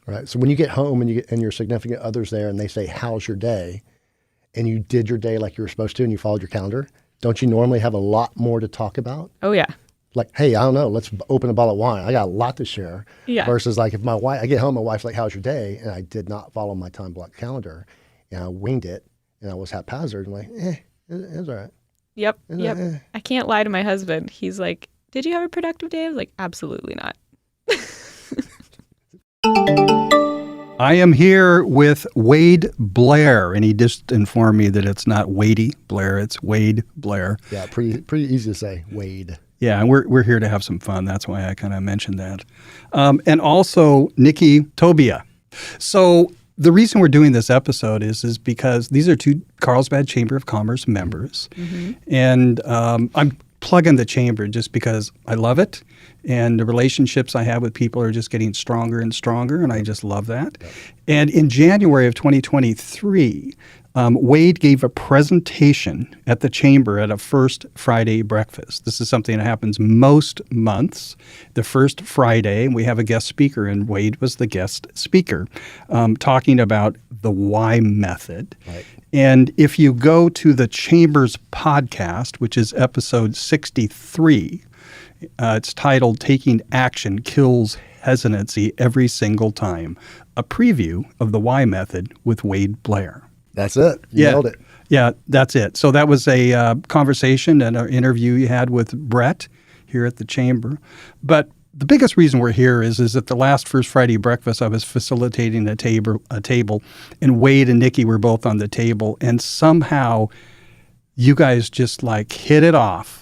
Right. So when you get home and your significant other's there and they say, how's your day? And you did your day like you were supposed to and you followed your calendar, don't you normally have a lot more to talk about? Oh, yeah. Like, hey, I don't know, let's open a bottle of wine. I got a lot to share. Yeah. Versus like if I get home, my wife's like, how's your day? And I did not follow my time block calendar and I winged it and I was haphazard. I'm like, it's all right. Yep. I can't lie to my husband. He's like, did you have a productive day? I was like, absolutely not. I am here with Wade Blair, and he just informed me that it's not Wadey Blair, it's Wade Blair. Yeah, pretty easy to say, Wade. Yeah, and we're here to have some fun. That's why I kind of mentioned that. And also Nikki Tobia. So the reason we're doing this episode is because these are two Carlsbad Chamber of Commerce members. Mm-hmm. And I'm plugging the chamber just because I love it. And the relationships I have with people are just getting stronger and stronger, and I just love that. Yep. And in January of 2023, Wade gave a presentation at the chamber at a First Friday breakfast. This is something that happens most months. The first Friday, we have a guest speaker, and Wade was the guest speaker, talking about the why method. Right. And if you go to the Chamber's podcast, which is episode 63, it's titled Taking Action Kills Hesitancy Every Single Time, a preview of the why method with Wade Blair. That's it. You nailed it. Yeah, that's it. So that was a conversation and an interview you had with Brett here at the Chamber. But the biggest reason we're here is at the last First Friday breakfast, I was facilitating a table, and Wade and Nikki were both on the table, and somehow you guys just like hit it off.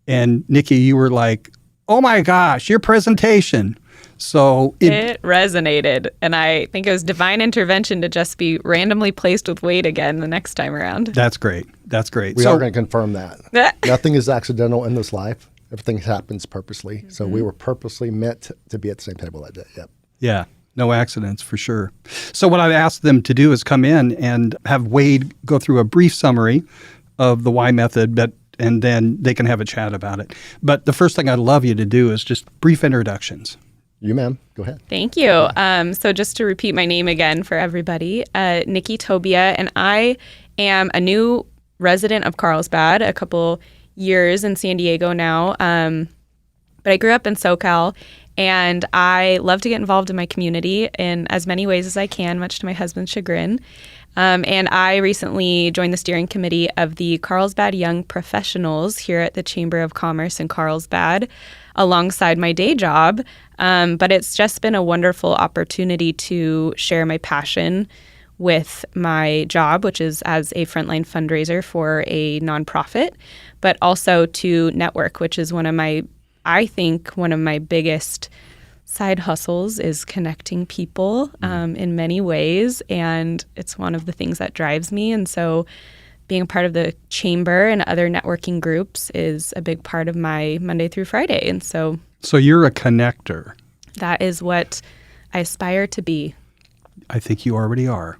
And Nikki, you were like, oh my gosh, your presentation. So it resonated. And I think it was divine intervention to just be randomly placed with Wade again the next time around. That's great. That's great. We are going to confirm that. Nothing is accidental in this life. Everything happens purposely. Mm-hmm. So we were purposely meant to be at the same table that day. Yep. Yeah. No accidents for sure. So what I've asked them to do is come in and have Wade go through a brief summary of the why method, and then they can have a chat about it. But the first thing I'd love you to do is just brief introductions. You, ma'am. Go ahead. Thank you. So just to repeat my name again for everybody, Nikki Tobia, and I am a new resident of Carlsbad, a couple years in San Diego now. But I grew up in SoCal, and I love to get involved in my community in as many ways as I can, much to my husband's chagrin. And I recently joined the steering committee of the Carlsbad Young Professionals here at the Chamber of Commerce in Carlsbad alongside my day job. But it's just been a wonderful opportunity to share my passion with my job, which is as a frontline fundraiser for a nonprofit, but also to network, which is I think one of my biggest side hustles is connecting people in many ways, and it's one of the things that drives me. And so being a part of the chamber and other networking groups is a big part of my Monday through Friday. And so you're a connector. That is what I aspire to be. I think you already are.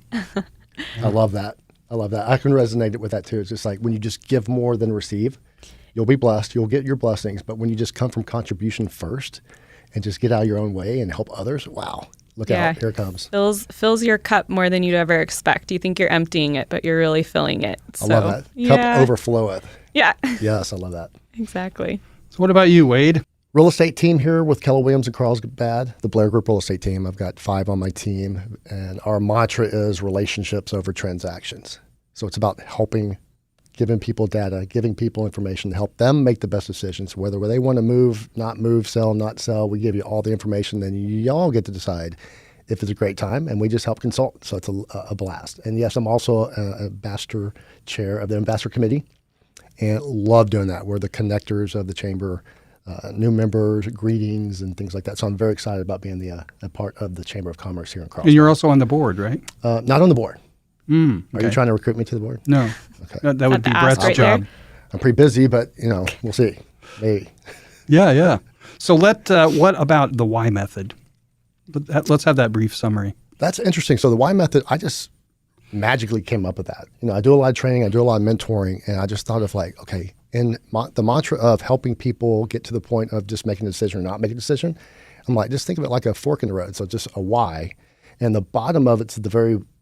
I love that. I can resonate with that too. It's just like when you just give more than receive, you'll be blessed. You'll get your blessings. But when you just come from contribution first and just get out of your own way and help others, wow, look out, here it comes. Fills your cup more than you'd ever expect. You think you're emptying it, but you're really filling it. So, I love that. Cup overfloweth. Yeah. Yes, I love that. Exactly. So what about you, Wade? Real estate team here with Keller Williams and Carlsbad, the Blair Group real estate team. I've got 5 on my team, and our mantra is relationships over transactions. So it's about giving people data, giving people information to help them make the best decisions, whether they want to move, not move, sell, not sell. We give you all the information, then y'all get to decide if it's a great time, and we just help consult. So it's a blast. And yes, I'm also an ambassador chair of the ambassador committee, and love doing that. We're the connectors of the chamber, new members, greetings, and things like that. So I'm very excited about being a part of the Chamber of Commerce here in Carlsbad. And you're also on the board, right? Not on the board. Okay. Are you trying to recruit me to the board? No. Okay. That would be Brett's job. I'm pretty busy, but we'll see. Maybe. Yeah. So what about the why method? Let's have that brief summary. That's interesting. So the why method, I just magically came up with that. I do a lot of training, I do a lot of mentoring, and I just thought of in the mantra of helping people get to the point of just making a decision or not making a decision, I'm like, just think of it like a fork in the road. So just a why. And the bottom of it's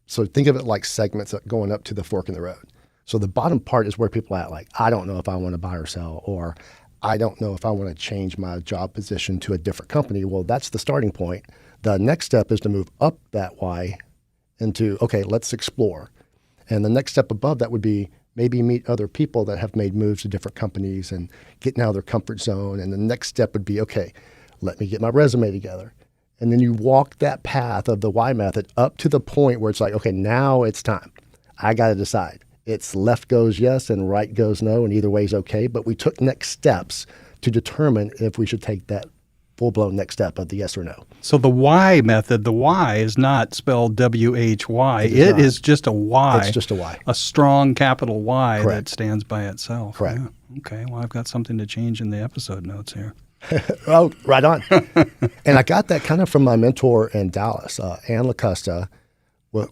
so think of it like segments going up to the fork in the road. So the bottom part is where people are at, like, I don't know if I want to buy or sell, or I don't know if I want to change my job position to a different company. Well, that's the starting point. The next step is to move up that why into, okay, let's explore. And the next step above that would be maybe meet other people that have made moves to different companies and getting out of their comfort zone. And the next step would be, okay, let me get my resume together. And then you walk that path of the why method up to the point where it's like, okay, now it's time. I got to decide. It's left goes yes and right goes no, and either way is okay. But we took next steps to determine if we should take that full-blown next step of the yes or no. So the why method, the why is not spelled W-H-Y. It is just a Y. It's just a Y. A strong capital Y Correct. that stands by itself. Correct. Yeah. Okay, well, I've got something to change in the episode notes here. Oh, right on. And I got that kind of from my mentor in Dallas. Ann LaCosta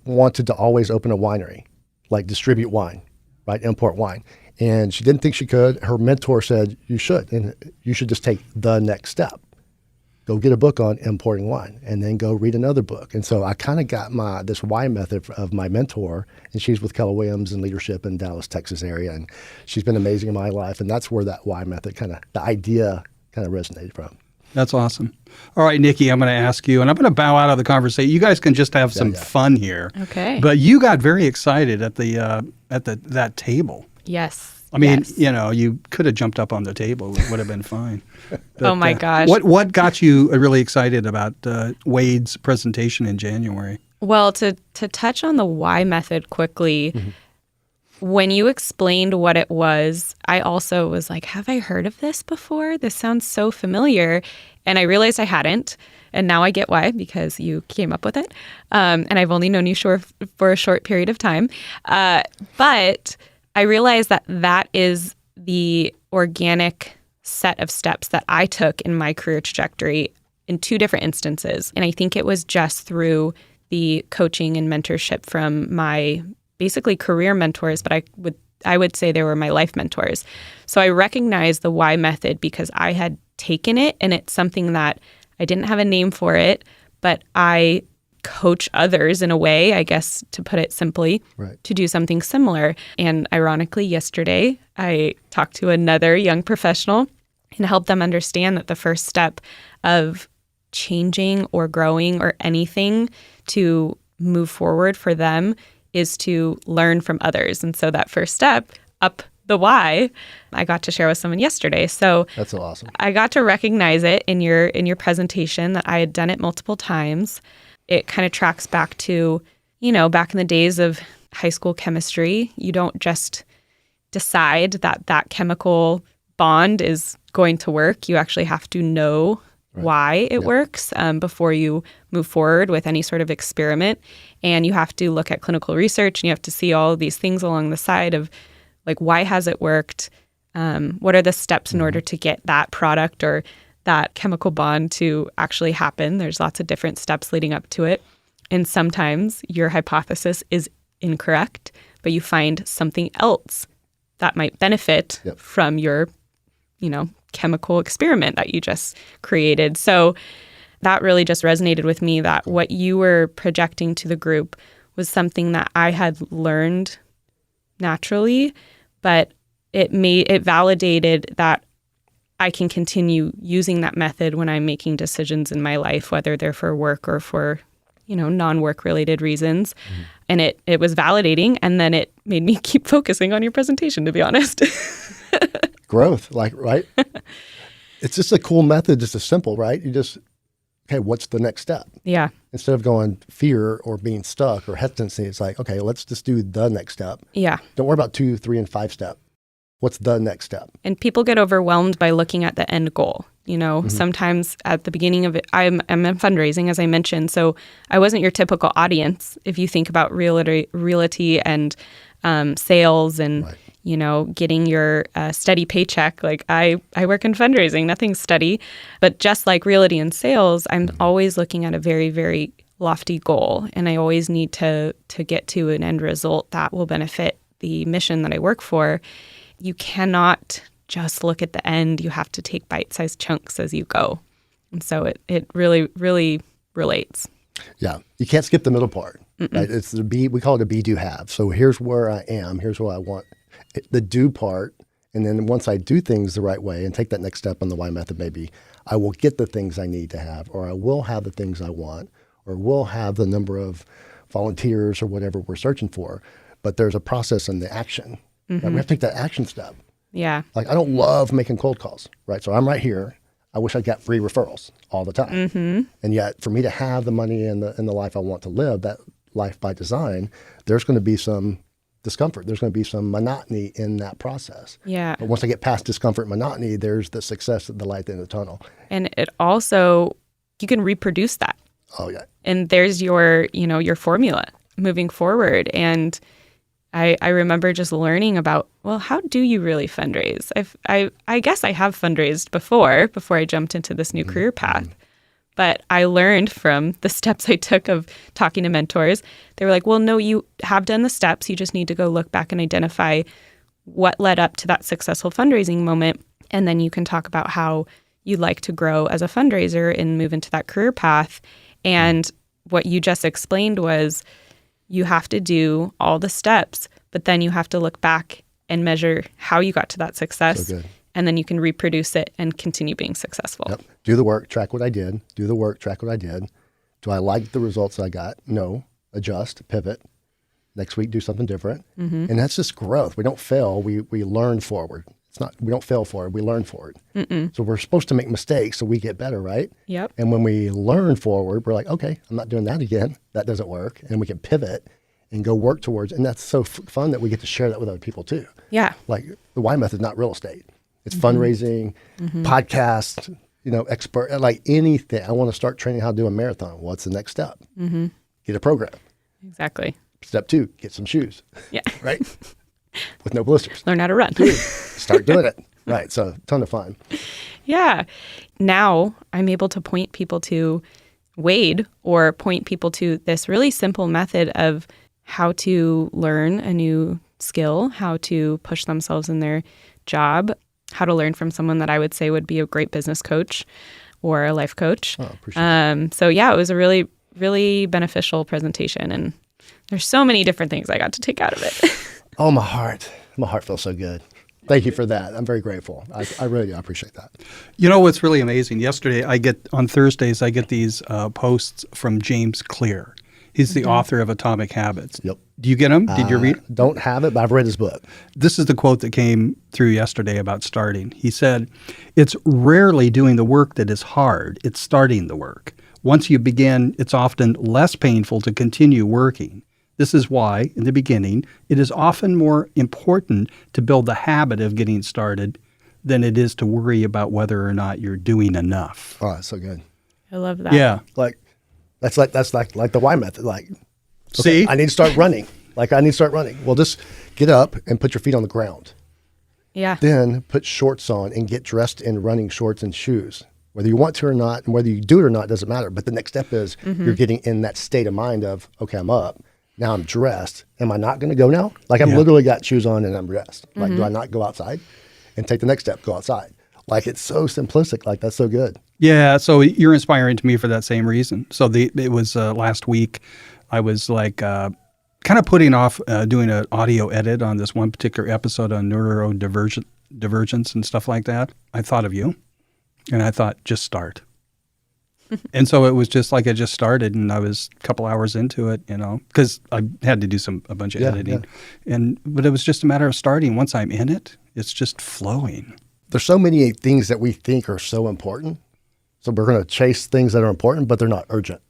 wanted to always open a winery, like distribute wine, right? Import wine. And she didn't think she could. Her mentor said, you should. And you should just take the next step. Go get a book on importing wine and then go read another book. And so I kind of got this why method of my mentor, and she's with Keller Williams in leadership in Dallas, Texas area. And she's been amazing in my life. And that's where that why method the idea kind of resonated from. That's awesome. All right, Nikki, I'm going to ask you, and I'm going to bow out of the conversation. You guys can just have some fun here. Okay. But you got very excited at that table. Yes. I mean, yes. You could have jumped up on the table. It would have been fine. But, oh, my gosh. What got you really excited about Wade's presentation in January? Well, to touch on the why method quickly, when you explained what it was, I also was like, have I heard of this before? This sounds so familiar. And I realized I hadn't. And now I get why, because you came up with it. And I've only known you for a short period of time. But I realized that is the organic set of steps that I took in my career trajectory in two different instances. And I think it was just through the coaching and mentorship from my basically career mentors, but I would say they were my life mentors. So I recognized the why method because I had taken it, and it's something that I didn't have a name for it, but I coach others in a way, I guess, to put it simply, right, to do something similar. And ironically, yesterday, I talked to another young professional and helped them understand that the first step of changing or growing or anything to move forward for them is to learn from others. And so that first step, up the why, I got to share with someone yesterday. So that's so awesome. I got to recognize it in your presentation that I had done it multiple times. It kind of tracks back to, back in the days of high school chemistry. You don't just decide that chemical bond is going to work. You actually have to know why it works before you move forward with any sort of experiment. And you have to look at clinical research, and you have to see all of these things along the side of, like, why has it worked? What are the steps in order to get that product or that chemical bond to actually happen? There's lots of different steps leading up to it. And sometimes your hypothesis is incorrect, but you find something else that might benefit from your, chemical experiment that you just created. So that really just resonated with me, that what you were projecting to the group was something that I had learned naturally, but it validated that I can continue using that method when I'm making decisions in my life, whether they're for work or for, non-work related reasons. Mm-hmm. And it was validating, and then it made me keep focusing on your presentation, to be honest. Growth, right? It's just a cool method, just a simple, right? You just, okay, what's the next step? Yeah. Instead of going fear or being stuck or hesitancy, it's like, okay, let's just do the next step. Yeah. Don't worry about 2, 3, and 5 step. What's the next step? And people get overwhelmed by looking at the end goal. Sometimes at the beginning of it, I'm in fundraising, as I mentioned, so I wasn't your typical audience. If you think about realty and sales and, getting your steady paycheck, like I work in fundraising, nothing's steady. But just like realty and sales, I'm always looking at a very, very lofty goal. And I always need to get to an end result that will benefit the mission that I work for. You cannot just look at the end. You have to take bite-sized chunks as you go. And so it really, really relates. Yeah, you can't skip the middle part. Right? It's the be. We call it a be, do, have. So here's where I am. Here's what I want. The do part, and then once I do things the right way and take that next step on the why method, maybe I will get the things I need to have, or I will have the things I want, or will have the number of volunteers or whatever we're searching for. But there's a process in the action. Right? We have to take that action step. Yeah. Like I don't love making cold calls, right? So I'm right here. I wish I got free referrals all the time. And yet for me to have the money and the life I want to live, that life by design, there's going to be some discomfort. There's going to be some monotony in that process. Yeah. But once I get past discomfort and monotony, there's the success of the light at the end of the tunnel. And it also, you can reproduce that. Oh, yeah. And there's your formula moving forward. And I remember just learning about, well, how do you really fundraise? I guess I have fundraised before I jumped into this new career path. But I learned from the steps I took of talking to mentors. They were like, well, no, you have done the steps. You just need to go look back and identify what led up to that successful fundraising moment. And then you can talk about how you'd like to grow as a fundraiser and move into that career path. And what you just explained was you have to do all the steps, but then you have to look back and measure how you got to that success. So good. And then you can reproduce it and continue being successful. Yep. Do the work, track what I did. Do the work, track what I did. Do I like the results I got? No. Adjust, pivot. Next week, do something different. And that's just growth. We don't fail. We learn forward. It's not. We don't fail forward. We learn forward. So we're supposed to make mistakes so we get better, right? Yep. And when we learn forward, we're like, okay, I'm not doing that again. That doesn't work. And we can pivot and go work towards. And that's so fun that we get to share that with other people too. Yeah. Like the Y method is not real estate. It's fundraising, podcast, expert, like anything. I want to start training how to do a marathon. What's the next step? Get a program. Exactly. Step 2, get some shoes. Yeah. Right? With no blisters. Learn how to run. Start doing it. Right. So ton of fun. Yeah. Now I'm able to point people to Wade or point people to this really simple method of how to learn a new skill, how to push themselves in their job, how to learn from someone that I would say would be a great business coach or a life coach. Oh, appreciate it. So yeah, it was a really, really beneficial presentation. And there's so many different things I got to take out of it. Oh, my heart feels so good. Thank you for that. I'm very grateful. I really do appreciate that. You know what's really amazing? Yesterday, on Thursdays, I get these posts from James Clear. He's the author of Atomic Habits. Yep. Do you get him? Did you read? Don't have it, but I've read his book. This is the quote that came through yesterday about starting. He said, "It's rarely doing the work that is hard. It's starting the work. Once you begin, it's often less painful to continue working. This is why, in the beginning, it is often more important to build the habit of getting started than it is to worry about whether or not you're doing enough." Oh, that's so good. I love that. Yeah. That's like the Y method. Like, okay, See? I need to start running. Well, just get up and put your feet on the ground. Yeah. Then put shorts on and get dressed in running shorts and shoes. Whether you want to or not, and whether you do it or not, doesn't matter. But the next step is you're getting in that state of mind of, okay, I'm up. Now I'm dressed. Am I not going to go now? Like I'm literally got shoes on and I'm dressed. Like, do I not go outside and take the next step, go outside? Like it's so simplistic. Like that's so good. Yeah, so you're inspiring to me for that same reason. So it was last week, I was like kind of putting off doing an audio edit on this one particular episode on neurodivergence and stuff like that. I thought of you, and I thought, just start. And so it was just like I just started, and I was a couple hours into it, because I had to do a bunch of editing. But it was just a matter of starting. Once I'm in it, it's just flowing. There's so many things that we think are so important. So we're going to chase things that are important, but they're not urgent.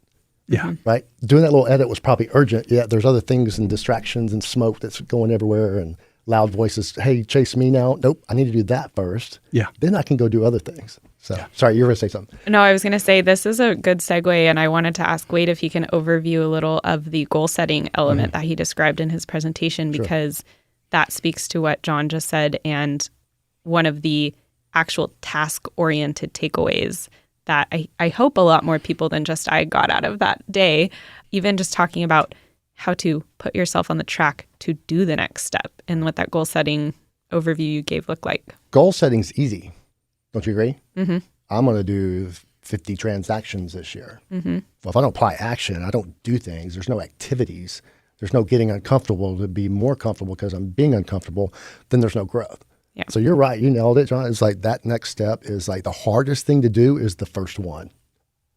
Yeah. Right? Doing that little edit was probably urgent. Yeah, there's other things and distractions and smoke that's going everywhere and loud voices. Hey, chase me now. Nope, I need to do that first. Yeah. Then I can go do other things. So, sorry, you were going to say something. No, I was going to say this is a good segue, and I wanted to ask Wade if he can overview a little of the goal-setting element that he described in his presentation, because that speaks to what John just said, and one of the actual task-oriented takeaways that I hope a lot more people than just I got out of that day, even just talking about how to put yourself on the track to do the next step and what that goal-setting overview you gave looked like. Goal setting's easy. Don't you agree? Mm-hmm. I'm going to do 50 transactions this year. Well, if I don't apply action, I don't do things, there's no activities, there's no getting uncomfortable to be more comfortable because I'm being uncomfortable, then there's no growth. Yeah. So you're right. You nailed it, John. It's like that next step is like the hardest thing to do is the first one.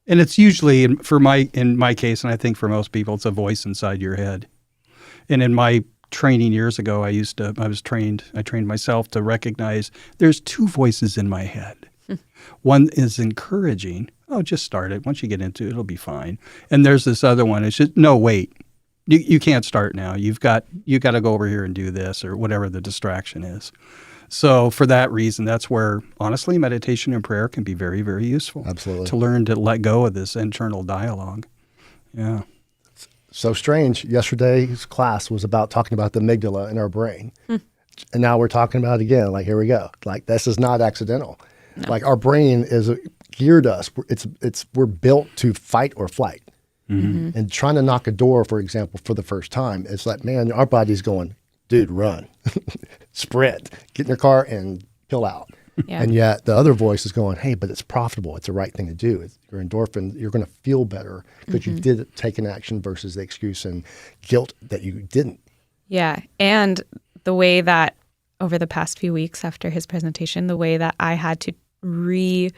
And it's usually, in my case, and I think for most people, it's a voice inside your head. And in my training years ago, I trained myself to recognize there's two voices in my head. One is encouraging. Oh, just start it. Once you get into it, it'll be fine. And there's this other one. It's just, no, wait. You can't start now. You got to go over here and do this or whatever the distraction is. So for that reason, that's where, honestly, meditation and prayer can be very, very useful. Absolutely. To learn to let go of this internal dialogue. Yeah. So strange. Yesterday's class was about talking about the amygdala in our brain. And now we're talking about it again. Like, here we go. Like, this is not accidental. No. Like, our brain is geared us. We're built to fight or flight. And trying to knock a door, for example, for the first time, it's like, man, our body's going, dude, run, sprint, get in your car and peel out. Yeah. And yet the other voice is going, hey, but it's profitable. It's the right thing to do. It's your endorphin. You're going to feel better because you did take an action versus the excuse and guilt that you didn't. Yeah. And the way that over the past few weeks after his presentation, the way that I had to re-trigger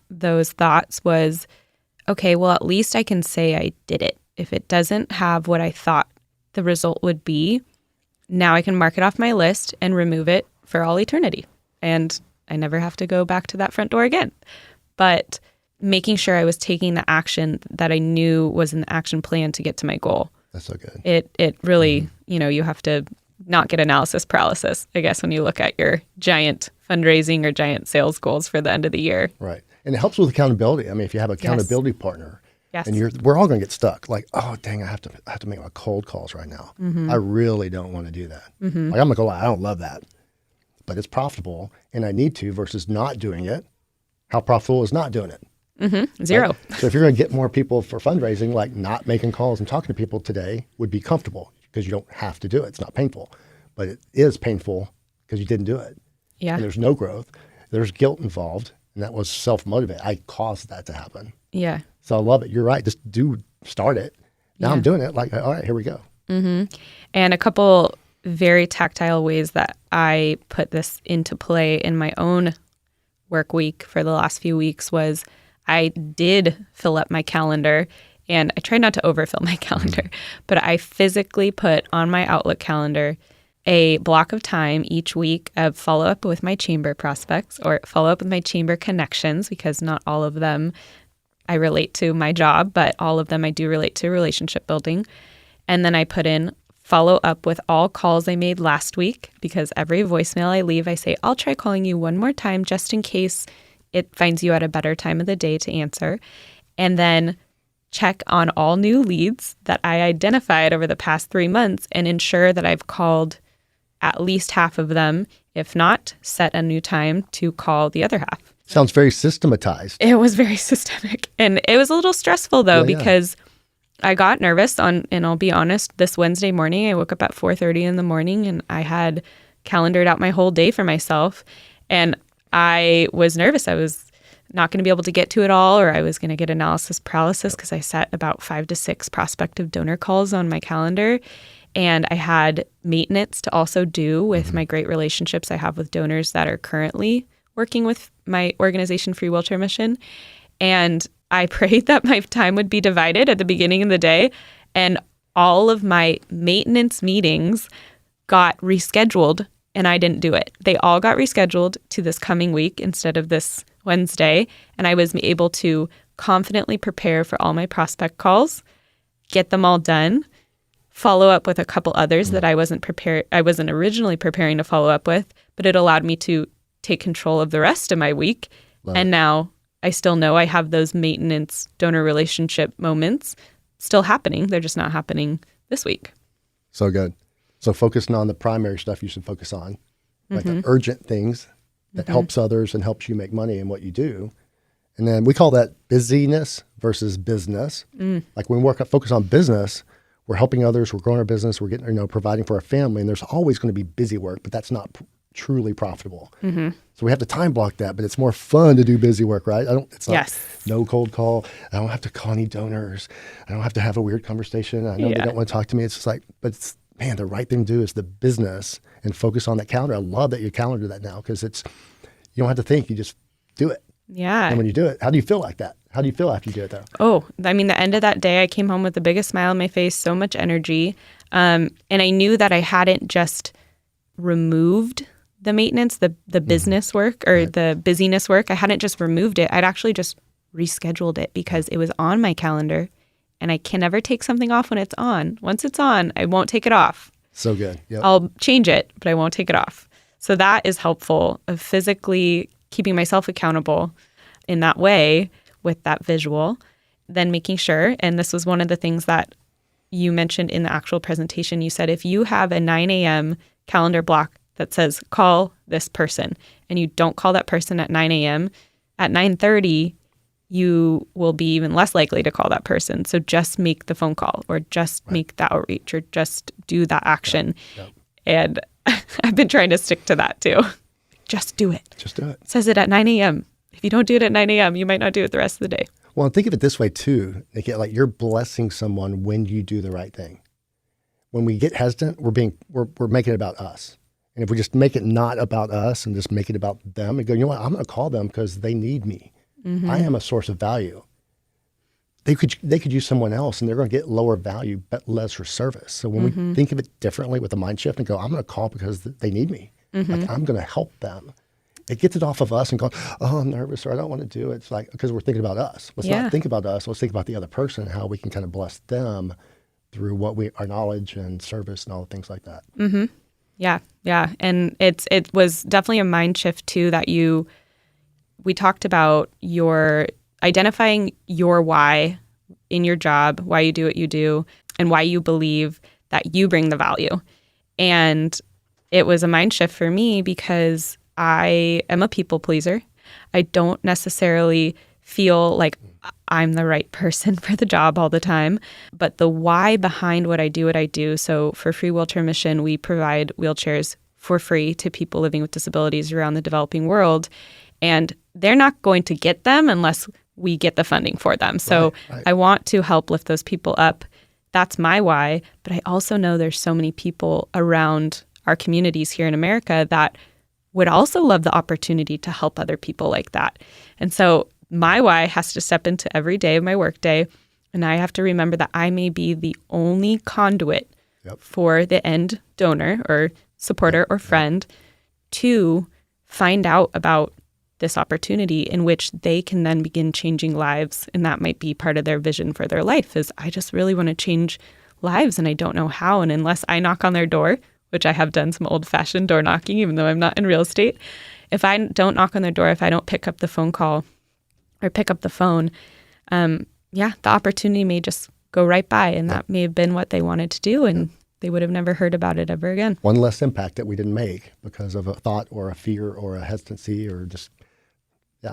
those thoughts was, okay, well, at least I can say I did it. If it doesn't have what I thought the result would be, now I can mark it off my list and remove it for all eternity. And I never have to go back to that front door again. But making sure I was taking the action that I knew was an action plan to get to my goal. That's so good. It really, you have to not get analysis paralysis, I guess, when you look at your giant fundraising or giant sales goals for the end of the year. Right. And it helps with accountability. I mean, if you have an accountability partner, yes. And we're all going to get stuck. Like, oh, dang, I have to make my cold calls right now. I really don't want to do that. Like, I'm going to go, I don't love that. But it's profitable and I need to versus not doing it. How profitable is not doing it? Zero. Right? So if you're going to get more people for fundraising, like not making calls and talking to people today would be comfortable because you don't have to do it. It's not painful, but it is painful because you didn't do it. Yeah. And there's no growth. There's guilt involved. And that was self-motivated. I caused that to happen. Yeah. So I love it. You're right. Just start it. Now I'm doing it. Like, all right, here we go. And a couple very tactile ways that I put this into play in my own work week for the last few weeks was I did fill up my calendar, and I tried not to overfill my calendar, but I physically put on my Outlook calendar a block of time each week of follow up with my chamber prospects or follow up with my chamber connections, because not all of them I relate to my job, but all of them I do relate to relationship building. And then I put in follow up with all calls I made last week, because every voicemail I leave, I say, I'll try calling you one more time just in case it finds you at a better time of the day to answer. And then check on all new leads that I identified over the past 3 months and ensure that I've called at least half of them. If not, set a new time to call the other half. Sounds very systematized. It was very systemic. And it was a little stressful, though, because I got nervous and I'll be honest, this Wednesday morning, I woke up at 4:30 in the morning and I had calendared out my whole day for myself. And I was nervous. I was not going to be able to get to it all, or I was going to get analysis paralysis because I set about 5 to 6 prospective donor calls on my calendar. And I had maintenance to also do with my great relationships I have with donors that are currently working with my organization, Free Wheelchair Mission. And I prayed that my time would be divided at the beginning of the day. And all of my maintenance meetings got rescheduled, and I didn't do it. They all got rescheduled to this coming week instead of this Wednesday. And I was able to confidently prepare for all my prospect calls, get them all done, follow up with a couple others that I wasn't originally preparing to follow up with, but it allowed me to take control of the rest of my week. And now I still know I have those maintenance donor relationship moments still happening. They're just not happening this week. So good. So focusing on the primary stuff you should focus on, like the urgent things that helps others and helps you make money in what you do. And then we call that busyness versus business. Like when we focus on business, we're helping others, we're growing our business, we're getting, providing for our family, and there's always going to be busy work, but that's not truly profitable. So we have to time block that, but it's more fun to do busy work, right? It's not no cold call. I don't have to call any donors. I don't have to have a weird conversation. I know they don't want to talk to me. It's just like, but it's, man, the right thing to do is the business and focus on that calendar. I love that you calendar that now because you don't have to think, you just do it. Yeah. And when you do it, how do you feel like that? How do you feel after you do it though? Oh, I mean, the end of that day, I came home with the biggest smile on my face, so much energy. And I knew that I hadn't just removed the maintenance, the business work or the busyness work. I hadn't just removed it. I'd actually just rescheduled it because it was on my calendar and I can never take something off when it's on. Once it's on, I won't take it off. So good. Yep. I'll change it, but I won't take it off. So that is helpful of physically keeping myself accountable in that way with that visual, then making sure, and this was one of the things that you mentioned in the actual presentation, you said if you have a 9 a.m. calendar block that says call this person and you don't call that person at 9 a.m., at 9:30, you will be even less likely to call that person. So just make the phone call or just make the outreach or just do that action. Yep. And I've been trying to stick to that too. Just do it. Just do it. It says it at 9 a.m. If you don't do it at 9 a.m., you might not do it the rest of the day. Well, and think of it this way too, Nikki, like you're blessing someone when you do the right thing. When we get hesitant, we're making it about us. And if we just make it not about us and just make it about them and go, you know what, I'm going to call them because they need me. I am a source of value. They could use someone else and they're going to get lower value, but lesser service. So when we think of it differently with a mind shift and go, I'm going to call because they need me. Like I'm going to help them. It gets it off of us and go, oh, I'm nervous or I don't want to do it. It's like, because we're thinking about us. Let's not think about us. Let's think about the other person and how we can kind of bless them through our knowledge and service and all the things like that. Yeah. Yeah. And it was definitely a mind shift too that we talked about your identifying your why in your job, why you do what you do, and why you believe that you bring the value. And it was a mind shift for me because I am a people pleaser. I don't necessarily feel like I'm the right person for the job all the time, but the why behind what I do. So for Free Wheelchair Mission, we provide wheelchairs for free to people living with disabilities around the developing world. And they're not going to get them unless we get the funding for them. So I want to help lift those people up. That's my why. But I also know there's so many people around our communities here in America that would also love the opportunity to help other people like that. And so my why has to step into every day of my workday. And I have to remember that I may be the only conduit for the end donor or supporter or friend to find out about this opportunity in which they can then begin changing lives. And that might be part of their vision for their life is I just really want to change lives and I don't know how. And unless I knock on their door, which I have done some old-fashioned door knocking, even though I'm not in real estate, if I don't knock on their door, if I don't pick up the phone call or pick up the phone, the opportunity may just go right by. And that may have been what they wanted to do. And they would have never heard about it ever again. One less impact that we didn't make because of a thought or a fear or a hesitancy or just,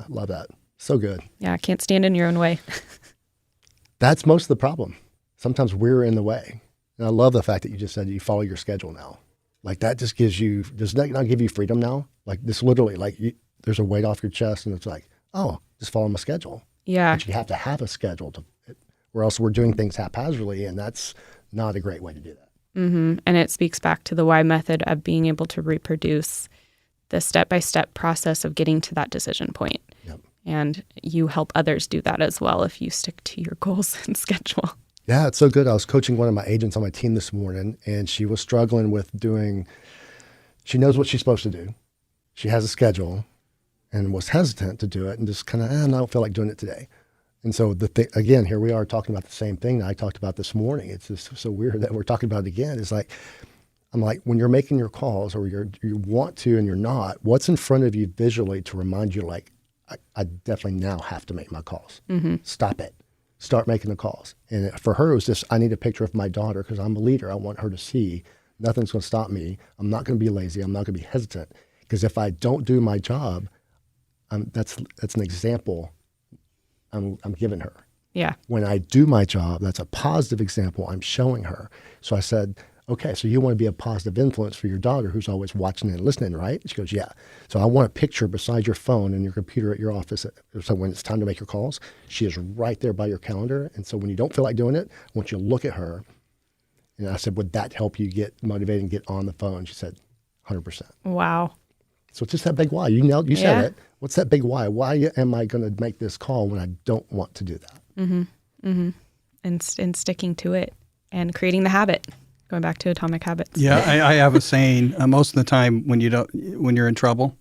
love that. So good. Yeah, can't stand in your own way. That's most of the problem. Sometimes we're in the way. And I love the fact that you just said you follow your schedule now. Like that just does that not give you freedom now? Like this literally, there's a weight off your chest and it's like, oh, just follow my schedule. Yeah. But you have to have a schedule or else we're doing things haphazardly and that's not a great way to do that. And it speaks back to the why method of being able to reproduce the step-by-step process of getting to that decision point. Yep. And you help others do that as well if you stick to your goals and schedule. Yeah, it's so good. I was coaching one of my agents on my team this morning, and she was struggling with she knows what she's supposed to do. She has a schedule and was hesitant to do it and just kind of, I don't feel like doing it today. And so again, here we are talking about the same thing that I talked about this morning. It's just so weird that we're talking about it again. It's like, I'm like, when you're making your calls or you want to and you're not, what's in front of you visually to remind you like, I definitely now have to make my calls. Stop it. Start making the calls. And for her, it was just, I need a picture of my daughter because I'm a leader. I want her to see nothing's going to stop me. I'm not going to be lazy. I'm not going to be hesitant because if I don't do my job, that's an example I'm giving her. Yeah. When I do my job, that's a positive example I'm showing her. So I said, Okay, so you want to be a positive influence for your daughter who's always watching and listening, right? She goes, yeah. So I want a picture beside your phone and your computer at your office. So when it's time to make your calls, she is right there by your calendar. And so when you don't feel like doing it, I want you to look at her. And I said, would that help you get motivated and get on the phone? She said, 100%. Wow. So it's just that big why. You said it. What's that big why? Why am I going to make this call when I don't want to do that? Mm-hmm. Mm-hmm. And sticking to it and creating the habit. Going back to Atomic Habits. Yeah, I have a saying. Most of the time, when you're in trouble,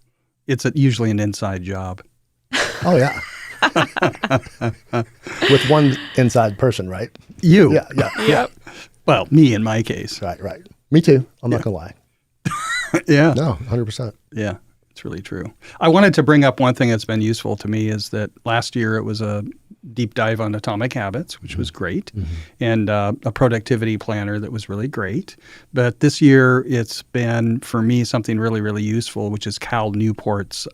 it's usually an inside job. Oh yeah. With one inside person, right? You. Yeah. Yep. Well, me in my case. Right. Me too. I'm not gonna lie. Yeah. No, 100%. Yeah, it's really true. I wanted to bring up one thing that's been useful to me is that last year it was a deep dive on Atomic Habits, which was great, and a productivity planner that was really great. But this year it's been, for me, something really, really useful, which is Cal Newport's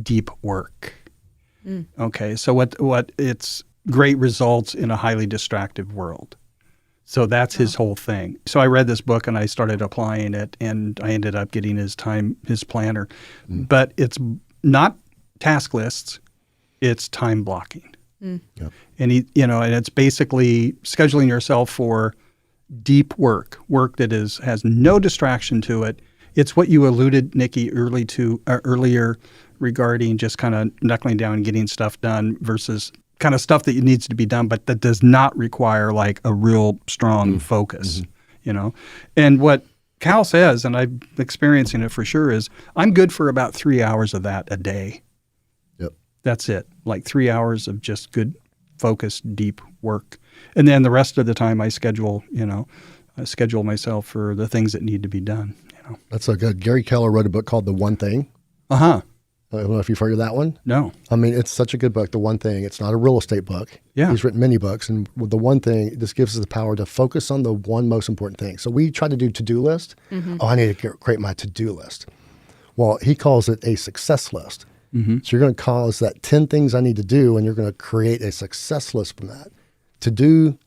deep work. Okay, so what it's great results in a highly distracted world. So that's his whole thing. So I read this book and I started applying it, and I ended up getting his planner. But it's not task lists, it's time blocking. Yep. And and it's basically scheduling yourself for deep work that has no distraction to it. It's what you alluded, Nikki, earlier regarding just kind of knuckling down and getting stuff done versus kind of stuff that needs to be done, but that does not require like a real strong focus, And what Cal says, and I'm experiencing it for sure, is I'm good for about 3 hours of that a day. Yep. That's it. Like 3 hours of just good, focused, deep work. And then the rest of the time I schedule myself for the things that need to be done. That's so good. Gary Keller wrote a book called The One Thing. Uh-huh. I don't know if you've heard of that one. No. I mean, it's such a good book, The One Thing. It's not a real estate book. Yeah. He's written many books. And with The One Thing, this gives us the power to focus on the one most important thing. So we try to do to-do list. Oh, I need to create my to-do list. Well, he calls it a success list. So you're going to cause that 10 things I need to do, and you're going to create a success list from that. To do,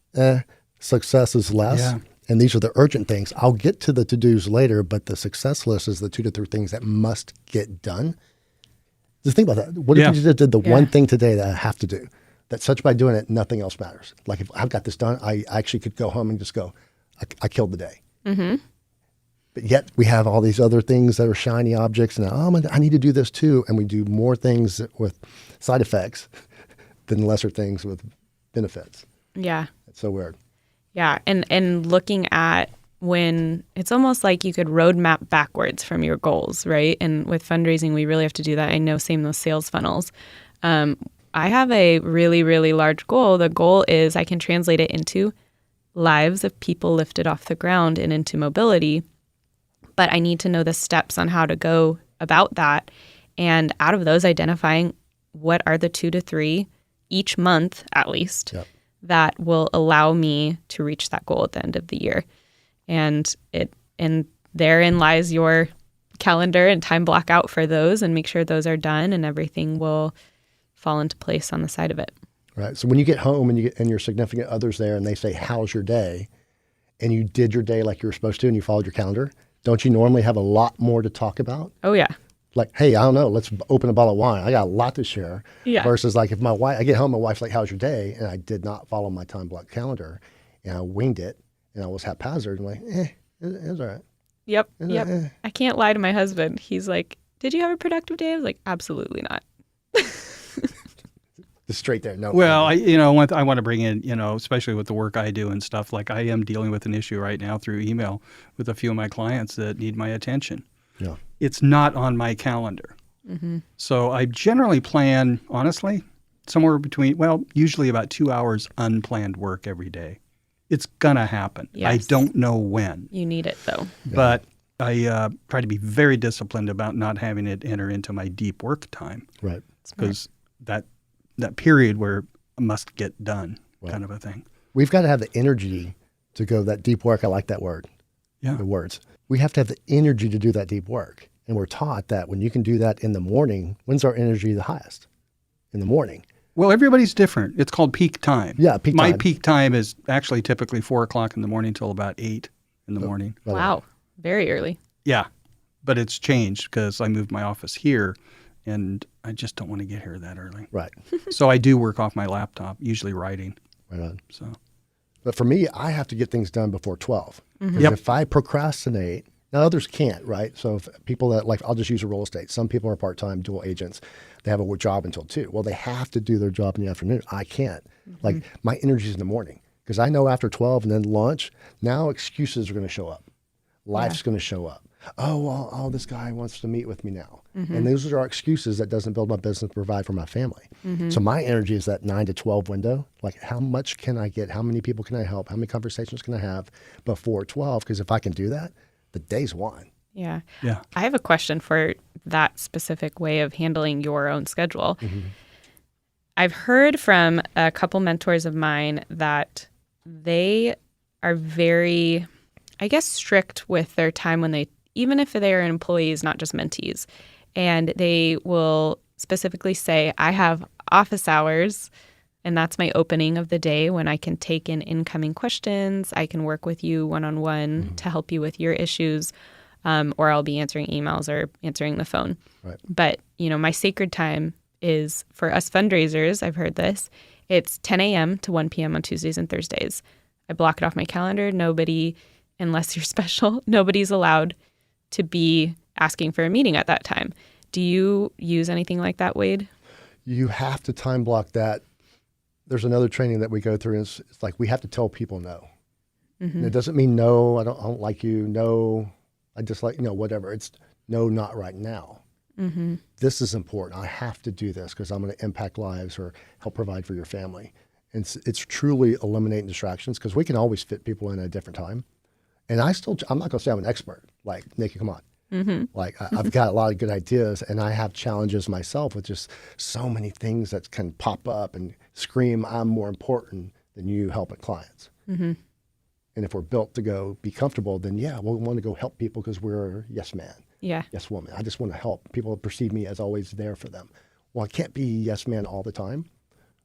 success is less. Yeah. And these are the urgent things. I'll get to the to-dos later, but the success list is the 2 to 3 things that must get done. Just think about that. What if you just did the one thing today that I have to do? That such by doing it, nothing else matters. Like if I've got this done, I actually could go home and just go, I killed the day. But yet we have all these other things that are shiny objects, and I need to do this too. And we do more things with side effects than lesser things with benefits. Yeah. It's so weird. Yeah. And looking at when it's almost like you could roadmap backwards from your goals, right? And with fundraising, we really have to do that. I know, same those sales funnels. I have a really, really large goal. The goal is I can translate it into lives of people lifted off the ground and into mobility. But I need to know the steps on how to go about that. And out of those, identifying what are the 2 to 3 each month, at least, that will allow me to reach that goal at the end of the year. And therein lies your calendar and time block out for those and make sure those are done, and everything will fall into place on the side of it. Right. So when you get home and your significant other's there and they say, how's your day? And you did your day like you were supposed to and you followed your calendar, don't you normally have a lot more to talk about? Oh, yeah. Like, hey, I don't know, let's open a bottle of wine. I got a lot to share. Yeah. Versus like if I get home, my wife's like, how's your day? And I did not follow my time block calendar and I winged it and I was haphazard and like, it was all right. Yep. I can't lie to my husband. He's like, did you have a productive day? I was like, absolutely not. Just straight there. No. Well, I want to bring in, especially with the work I do and stuff, like I am dealing with an issue right now through email with a few of my clients that need my attention. Yeah. It's not on my calendar. So I generally plan, honestly, somewhere between, usually about 2 hours unplanned work every day. It's going to happen. Yes. I don't know when. You need it, though. But I try to be very disciplined about not having it enter into my deep work time. Right. Because that period where it must get done kind of a thing. We've got to have the energy to go that deep work. I like that word. Yeah. The words. We have to have the energy to do that deep work. And we're taught that when you can do that in the morning, when's our energy the highest? In the morning. Well, everybody's different. It's called peak time. Yeah, peak time. My peak time is actually typically 4 o'clock in the morning till about 8 in the morning. Wow. Very early. Yeah, but it's changed because I moved my office here, and I just don't want to get here that early. Right. So I do work off my laptop, usually writing. Right on. So, But for me, I have to get things done before 12. Because Yep. if I procrastinate, now others can't, right? So if people that like, I'll just use a real estate. Some people are part-time dual agents. They have a job until 2. Well, they have to do their job in the afternoon. I can't. Like my energy is in the morning because I know after 12 and then lunch, now excuses are going to show up. Life's going to show up. Oh, well, this guy wants to meet with me now. And those are excuses that doesn't build my business, provide for my family. So my energy is that 9 to 12 window. Like how much can I get? How many people can I help? How many conversations can I have before 12? Because if I can do that, the day's won. Yeah. yeah. I have a question for that specific way of handling your own schedule. I've heard from a couple mentors of mine that they are very, I guess, strict with their time when they, even if they are employees, not just mentees, and they will specifically say, I have office hours, and that's my opening of the day when I can take in incoming questions. I can work with you one-on-one to help you with your issues, or I'll be answering emails or answering the phone. Right. But, my sacred time is, for us fundraisers, I've heard this, it's 10 a.m. to 1 p.m. on Tuesdays and Thursdays. I block it off my calendar. Nobody, unless you're special, nobody's allowed to be asking for a meeting at that time. Do you use anything like that, Wade? You have to time block that. There's another training that we go through. And it's like we have to tell people no. And it doesn't mean no, I don't like you. No, I dislike, whatever. It's no, not right now. This is important. I have to do this because I'm going to impact lives or help provide for your family. And it's truly eliminating distractions because we can always fit people in at a different time. And I'm not going to say I'm an expert. Like, Nikki, come on. Like, I've got a lot of good ideas, and I have challenges myself with just so many things that can pop up and scream, I'm more important than you helping clients. And if we're built to go be comfortable, then we'll want to go help people because we're a yes man, yes woman. I just want to help. People perceive me as always there for them. Well, I can't be yes man all the time,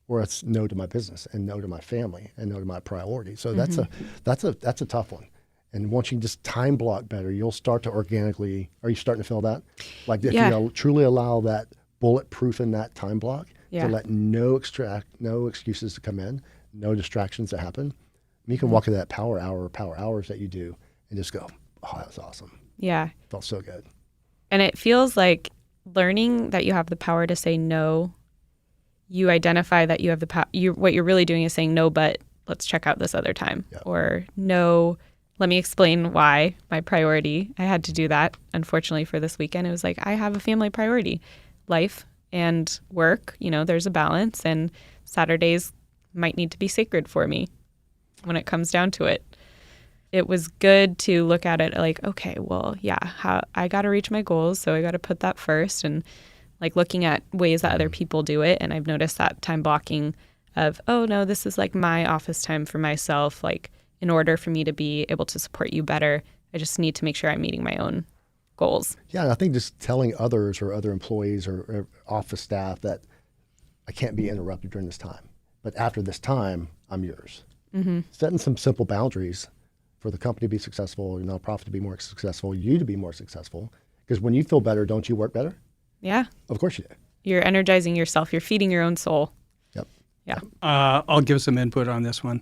or it's no to my business and no to my family and no to my priorities. So that's a tough one. And once you just time block better, you'll start to organically, are you starting to feel that? Like if you truly allow that bulletproof in that time block to let no excuses to come in, no distractions to happen, you can walk into that power hours that you do and just go, oh, that was awesome. Yeah. Felt so good. And it feels like learning that you have the power to say no, you identify that you have the power. What you're really doing is saying no, but let's check out this other time. Or no, let me explain why my priority. I had to do that, unfortunately, for this weekend. It was like, I have a family priority, life and work. There's a balance, and Saturdays might need to be sacred for me when it comes down to it. It was good to look at it like, okay, well, I got to reach my goals, so I got to put that first, and like looking at ways that other people do it. And I've noticed that time blocking of, oh no, this is like my office time for myself. Like, in order for me to be able to support you better, I just need to make sure I'm meeting my own goals. Yeah, and I think just telling others or other employees or office staff that I can't be interrupted during this time, but after this time, I'm yours. Setting some simple boundaries for the company to be successful, your nonprofit to be more successful, you to be more successful. Because when you feel better, don't you work better? Yeah. Of course you do. You're energizing yourself. You're feeding your own soul. Yep. Yeah. I'll give some input on this one.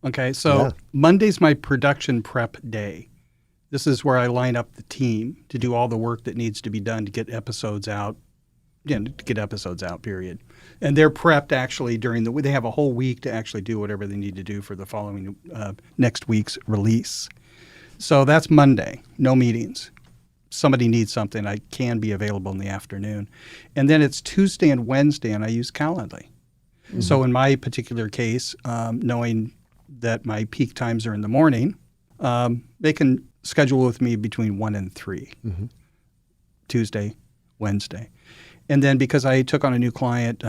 Okay, so Monday's my production prep day. This is where I line up the team to do all the work that needs to be done to get episodes out, period. And they're prepped actually during the week. They have a whole week to actually do whatever they need to do for the following next week's release. So that's Monday, no meetings. Somebody needs something, I can be available in the afternoon. And then it's Tuesday and Wednesday, and I use Calendly. So in my particular case, knowing that my peak times are in the morning, they can schedule with me between 1 and 3, Tuesday, Wednesday. And then because I took on a new client,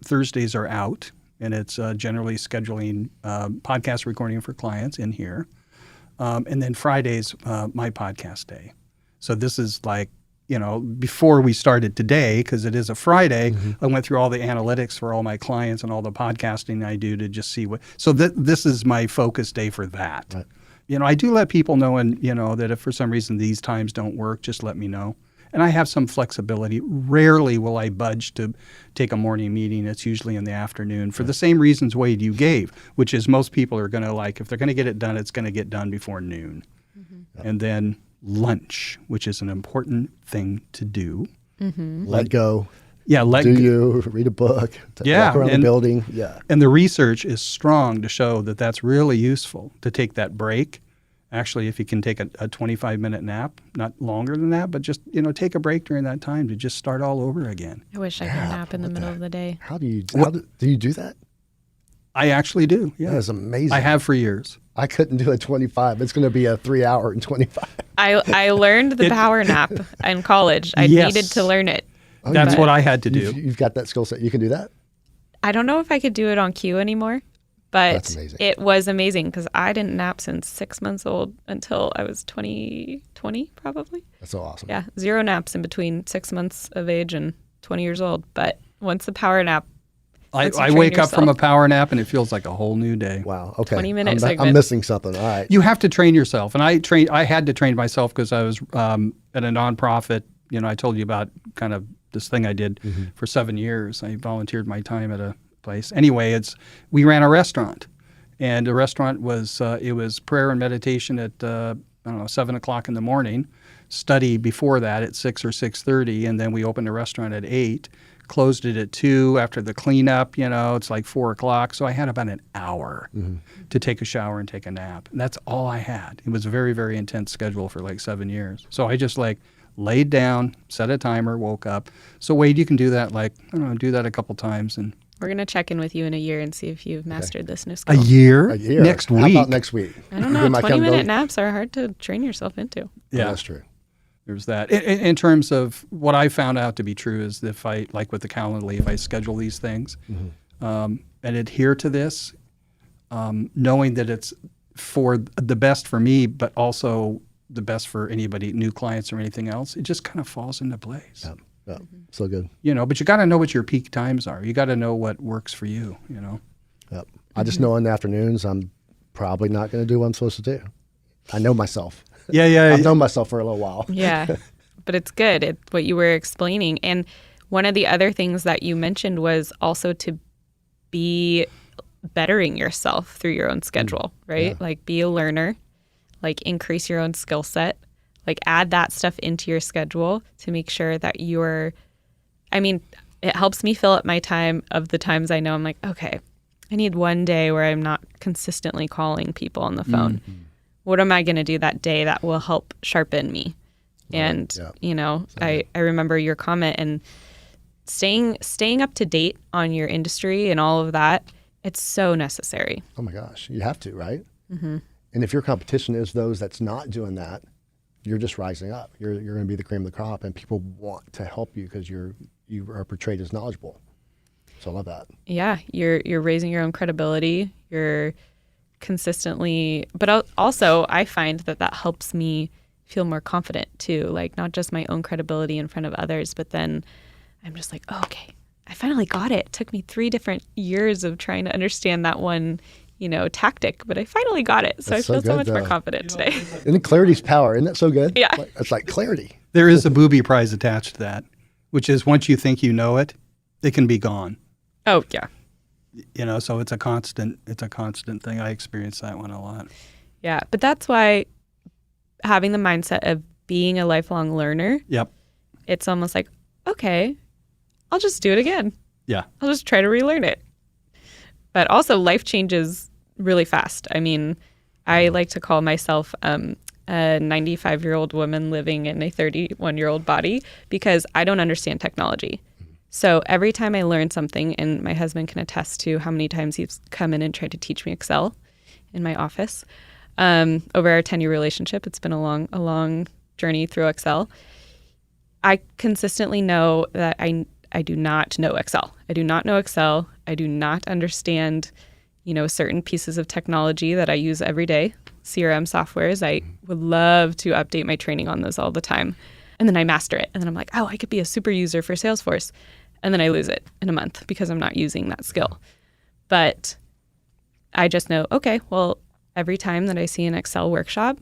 Thursdays are out, and it's generally scheduling podcast recording for clients in here. And then Friday's my podcast day. So this is like, before we started today, because it is a Friday, I went through all the analytics for all my clients and all the podcasting I do to just see what. So this is my focus day for that. Right. I do let people know, and that if for some reason these times don't work, just let me know. And I have some flexibility. Rarely will I budge to take a morning meeting. It's usually in the afternoon for the same reasons, Wade, you gave, which is most people are going to if they're going to get it done, it's going to get done before noon. Mm-hmm. And then lunch, which is an important thing to do. Mm-hmm. Let go. Yeah, read a book, walk around the building. Yeah. And the research is strong to show that that's really useful to take that break. Actually, if you can take a 25-minute nap, not longer than that, but just, take a break during that time to just start all over again. I wish I could nap in the middle of the day. How do you do that? I actually do, yeah. That is amazing. I have for years. I couldn't do a 25. It's going to be a 3 hour and 25. I learned the power nap in college. I needed to learn it. Oh, That's what I had to do. You've got that skill set. You can do that? I don't know if I could do it on cue anymore, but it was amazing because I didn't nap since 6 months old until I was 20 probably. That's so awesome. Yeah, 0 naps in between 6 months of age and 20 years old. But once the power nap, I wake up from a power nap and it feels like a whole new day. Wow. Okay. 20-minute segment. I'm missing something. All right. You have to train yourself. And I had to train myself because I was at a nonprofit. I told you about kind of this thing I did for 7 years. I volunteered my time at a place. Anyway, we ran a restaurant. And the restaurant was, it was prayer and meditation at, 7 o'clock in the morning. Study before that at 6 or 6:30. And then we opened the restaurant at 8. Closed it at 2 after the cleanup, it's like 4 o'clock. So I had about an hour to take a shower and take a nap. And that's all I had. It was a very, very intense schedule for like 7 years. So I just laid down, set a timer, woke up. So Wade, you can do that do that a couple times. And we're going to check in with you in a year and see if you've mastered this new skill. A year? Next week? How about next week? I don't know. 20-minute naps are hard to train yourself into. Yeah, that's true. There's that. In terms of what I found out to be true is if I, like with the Calendly, if I schedule these things and adhere to this, knowing that it's for the best for me, but also the best for anybody, new clients or anything else, it just kind of falls into place. Yeah. So good. But you got to know what your peak times are. You got to know what works for you, Yep. I just know in the afternoons I'm probably not going to do what I'm supposed to do. I know myself. Yeah. I've known myself for a little while. Yeah, but it's good. It's what you were explaining. And one of the other things that you mentioned was also to be bettering yourself through your own schedule, right? Yeah. Be a learner, increase your own skill set, add that stuff into your schedule to make sure that it helps me fill up my time of the times I know I'm okay, I need one day where I'm not consistently calling people on the phone. Mm-hmm. What am I going to do that day that will help sharpen me? And, I remember your comment and staying up to date on your industry and all of that. It's so necessary. Oh my gosh. You have to, right? Mm-hmm. And if your competition is those that's not doing that, you're just rising up. You're going to be the cream of the crop and people want to help you because you are portrayed as knowledgeable. So I love that. Yeah. You're raising your own credibility. You're consistently, but also I find that helps me feel more confident too, not just my own credibility in front of others, but then I'm just okay, I finally got it. It took me 3 different years of trying to understand that one, tactic, but I finally got it. So I feel so much more confident today. And clarity's power. Isn't that so good? Yeah. It's like clarity. There is a booby prize attached to that, which is once you think you know it, it can be gone. Oh yeah. So it's a constant thing. I experience that one a lot. Yeah, but that's why having the mindset of being a lifelong learner. Yep. It's almost okay, I'll just do it again. Yeah. I'll just try to relearn it. But also life changes really fast. I like to call myself a 95-year-old woman living in a 31-year-old body because I don't understand technology. So every time I learn something, and my husband can attest to how many times he's come in and tried to teach me Excel in my office. Over our 10-year relationship, it's been a long journey through Excel. I consistently know that I do not know Excel. I do not know Excel. I do not understand, certain pieces of technology that I use every day, CRM softwares. I would love to update my training on those all the time. And then I master it. And then I'm I could be a super user for Salesforce. And then I lose it in a month because I'm not using that skill. But I just know, okay, well, every time that I see an Excel workshop,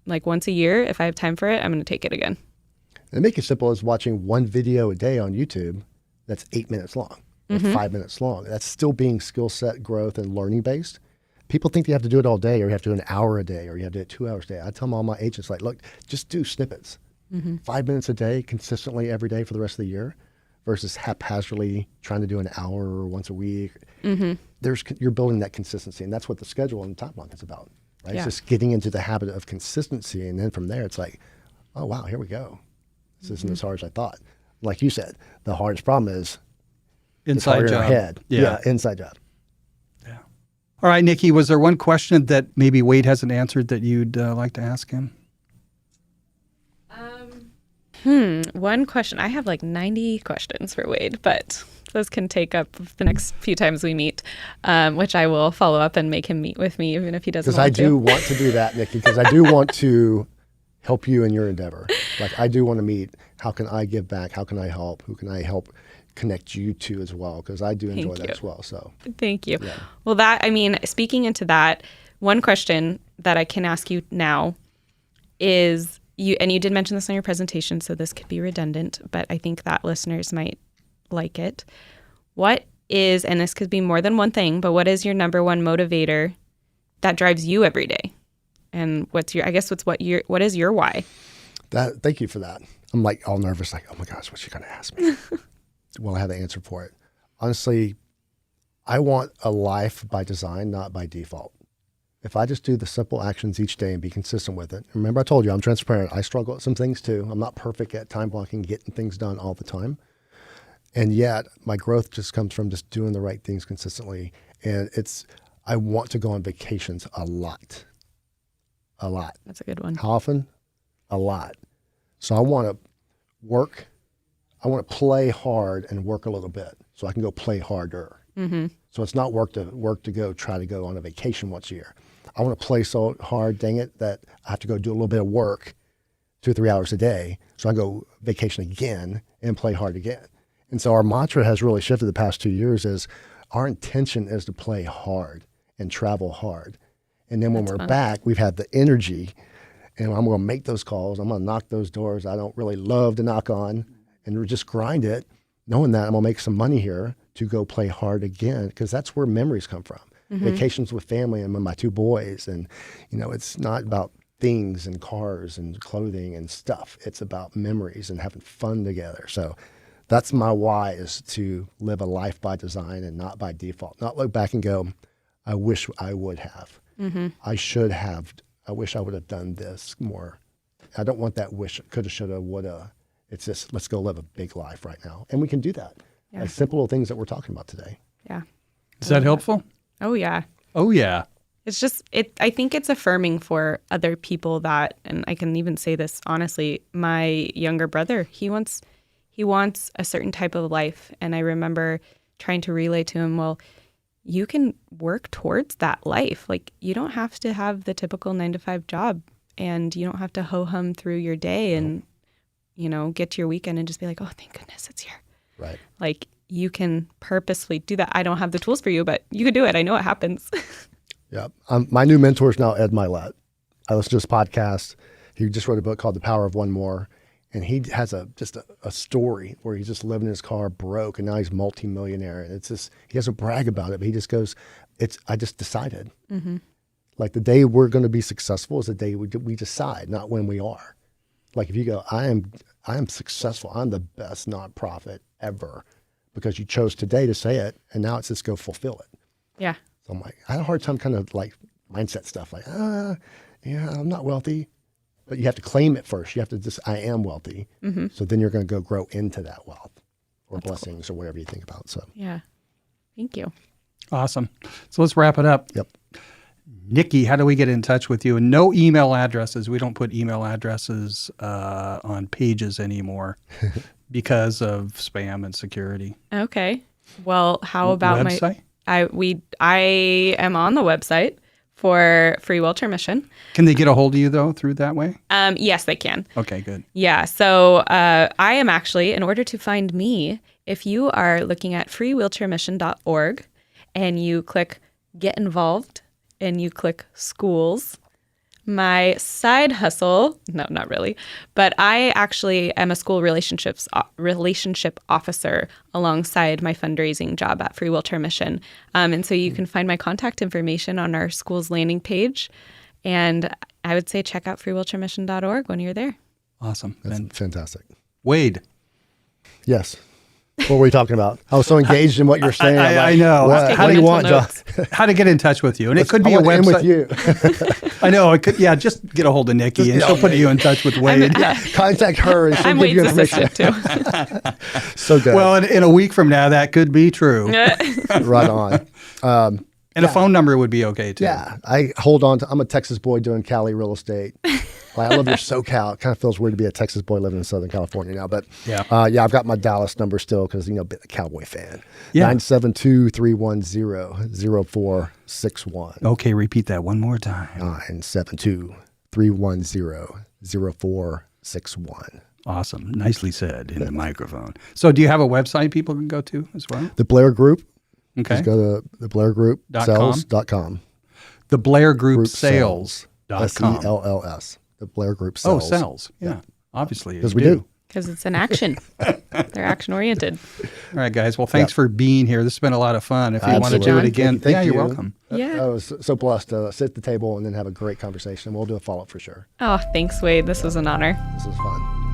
like once a year, if I have time for it, I'm going to take it again. And make it simple as watching one video a day on YouTube that's 8 minutes long or 5 minutes long. That's still being skill set growth and learning based. People think you have to do it all day, or you have to do an hour a day, or you have to do it 2 hours a day. I tell all my agents, like, look, just do snippets. 5 minutes a day consistently every day for the rest of the year versus haphazardly trying to do an hour or once a week. You're building that consistency, and that's what the schedule and time block is about, right? Yeah. It's just getting into the habit of consistency, and then from there it's like, oh, wow, here we go. This isn't as hard as I thought. Like you said, the hardest problem is it's harder Inside in our job. head. Yeah, inside job. Yeah. All right, Nikki, was there one question that maybe Wade hasn't answered that you'd like to ask him? One question. I have like 90 questions for Wade, but those can take up the next few times we meet, which I will follow up and make him meet with me, even if he doesn't Because want I to. do want to do that, Nikki, because I do want to help you in your endeavor. Like, I do want to meet, how can I give back? How can I help? Who can I help connect you to as well? Because I do enjoy that as well. So Thank you. Yeah. Well, speaking into that, one question that I can ask you now is, you did mention this on your presentation, so this could be redundant, but I think that listeners might like it. What is, and this could be more than one thing, but what is your number one motivator that drives you every day? And what is your why? thank you for that. I'm like all nervous, like, oh my gosh, what's she going to ask me? Well, I have the answer for it. Honestly, I want a life by design, not by default. If I just do the simple actions each day and be consistent with it. Remember, I told you I'm transparent. I struggle with some things too. I'm not perfect at time blocking, getting things done all the time. And yet my growth just comes from just doing the right things consistently. And I want to go on vacations a lot. A lot. That's a good one. How often? A lot. So I want to work. I want to play hard and work a little bit so I can go play harder. So it's not work to go try to go on a vacation once a year. I want to play so hard, dang it, that I have to go do a little bit of work 2 or 3 hours a day. So I go vacation again and play hard again. And so our mantra has really shifted the past 2 years is our intention is to play hard and travel hard. And then when we're back, we've had the energy, and I'm going to make those calls. I'm going to knock those doors I don't really love to knock on, and we're just grind it, knowing that I'm going to make some money here to go play hard again, because that's where memories come from. Vacations with family and with my 2 boys. And, it's not about things and cars and clothing and stuff. It's about memories and having fun together. So that's my why, is to live a life by design and not by default. Not look back and go, I wish I would have. I should have. I wish I would have done this more. I don't want that wish, coulda, shoulda, woulda. It's just, let's go live a big life right now. And we can do that. Yeah. Like simple little things that we're talking about today. Yeah. Is that helpful? Oh, yeah. Oh, yeah. It's just, I think it's affirming for other people that, and I can even say this honestly, my younger brother, he wants a certain type of life. And I remember trying to relay to him, well, you can work towards that life. Like, you don't have to have the typical 9-to-5 job, and you don't have to ho-hum through your day and, get to your weekend and just be like, oh, thank goodness it's here. Right. Like, you can purposefully do that. I don't have the tools for you, but you could do it. I know it happens. Yeah. My new mentor is now Ed Milet. I listen to his podcast. He just wrote a book called The Power of One More. And he has just a story where he's just living in his car broke, and now he's multimillionaire. And it's just, he doesn't brag about it, but he just goes, I just decided. Like, the day we're going to be successful is the day we decide, not when we are. Like, if you go, I am successful. I'm the best nonprofit ever, because you chose today to say it, and now it's just go fulfill it. Yeah. So I'm like, I had a hard time kind of like mindset stuff. Like, yeah, I'm not wealthy. But you have to claim it first. You have to just, I am wealthy. So then you're going to go grow into that wealth or blessings or whatever you think about. So Yeah. Thank you. Awesome. So let's wrap it up. Yep. Nikki, how do we get in touch with you? And no email addresses. We don't put email addresses on pages anymore because of spam and security. Okay. Well, how about website? I am on the website for Free Wheelchair Mission. Can they get a hold of you, though, through that way? Yes, they can. Okay, good. Yeah. So I am actually, in order to find me, if you are looking at freewheelchairmission.org and you click Get Involved, and you click schools. My side hustle, no, not really, but I actually am a school relationship officer alongside my fundraising job at Free Wheelchair Mission. And so you can find my contact information on our school's landing page. And I would say check out freewheelchairmission.org when you're there. Awesome. That's fantastic. Wade. Yes. What were we talking about? I was so engaged in what you're saying. I know. What do you want, John? How to get in touch with you. And it could be a I website. with you. I know. It could, just get a hold of Nikki and she'll put you in touch with Wade. Contact her and she'll I'm give you Wade's information. assistant too. So good. Well, in a week from now, that could be true. Right on. And a phone number would be okay too. Yeah. I hold on to, I'm a Texas boy doing Cali real estate. Like, I love your SoCal. It kind of feels weird to be a Texas boy living in Southern California now. But I've got my Dallas number still because, been a Cowboy fan. Yeah. 972-310-0461. Okay, repeat that one more time. 972-310-0461. Awesome. Nicely said in the microphone. So do you have a website people can go to as well? The Blair Group. Okay. Just go to the Blair Group Sales.com. The Blair Group Sales.com. SELLS. The Blair Group Sales. Oh, sales. Yeah. Obviously. Because we do. Because it's an action. They're action oriented. All right, guys. Well, thanks for being here. This has been a lot of fun. If you want to do it again, Thank you. You're welcome. Yeah. I was so blessed to sit at the table and then have a great conversation. We'll do a follow-up for sure. Oh, thanks, Wade. This was an honor. This was fun.